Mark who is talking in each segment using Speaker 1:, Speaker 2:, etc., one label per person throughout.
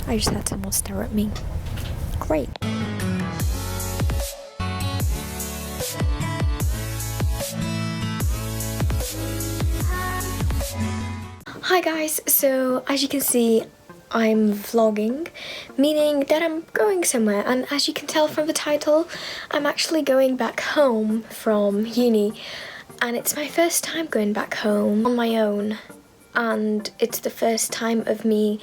Speaker 1: I just had someone stare at me. Great. Hi guys, so as you can see, I'm vlogging, meaning that I'm going somewhere, and as you can tell from the title, I'm actually going back home from uni, and it's my first time going back home on my own, and it's the first time of me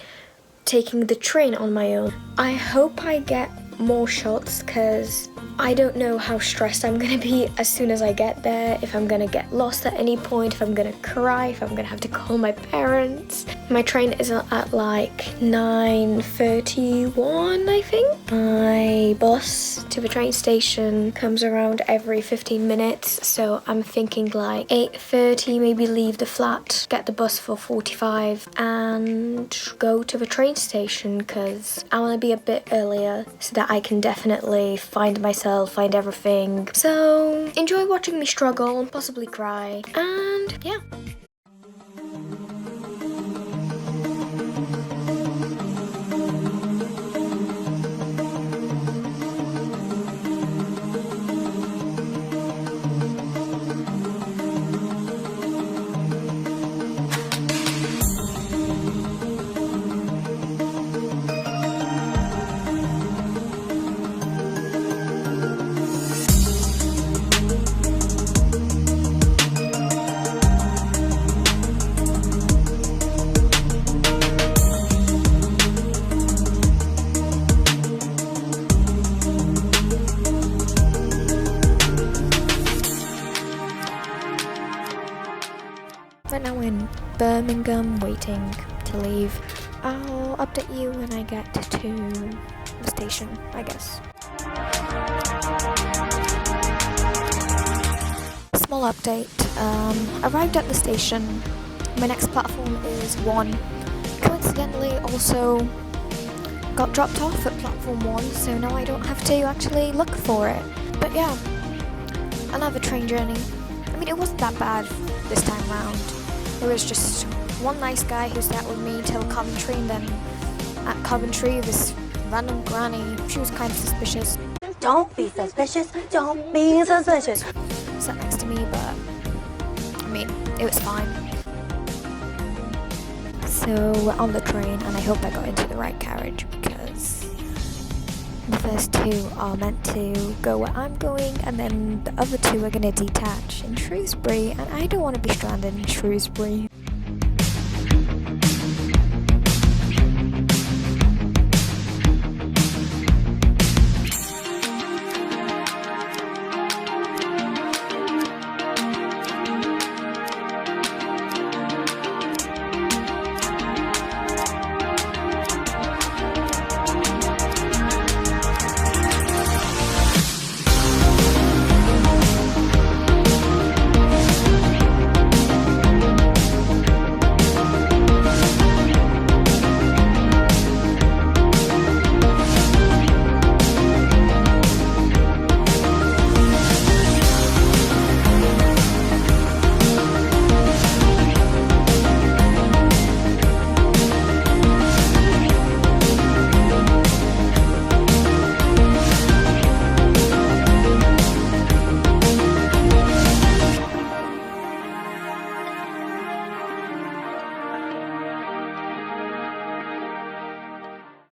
Speaker 1: taking the train on my own. I hope I get more shots because I don't know how stressed I'm gonna be as soon as I get there, if I'm gonna get lost at any point, if I'm gonna cry, if I'm gonna have to call my parents. My train is at like 9:31, I think. My bus to the train station comes around every 15 minutes, so I'm thinking like 8:30, maybe leave the flat, get the bus for 45 and go to the train station because I want to be a bit earlier so that I can definitely find myself, find everything. So enjoy watching me struggle and possibly cry, and yeah. Right now we're in Birmingham, waiting to leave. I'll update you when I get to the station, I guess. Small update. Arrived at the station. My next platform is 1. Coincidentally, also got dropped off at platform 1, so now I don't have to actually look for it. But yeah, another train journey. I mean, it wasn't that bad this time round. There was just one nice guy who sat with me till Coventry, and then at Coventry, this random granny, she was kind of suspicious.
Speaker 2: Don't be suspicious, don't be suspicious.
Speaker 1: Sat next to me, but I mean, it was fine. So we're on the train, and I hope I got into the right carriage because the first 2 are meant to go where I'm going, and then the other 2 are going to detach in Shrewsbury, and I don't want to be stranded in Shrewsbury.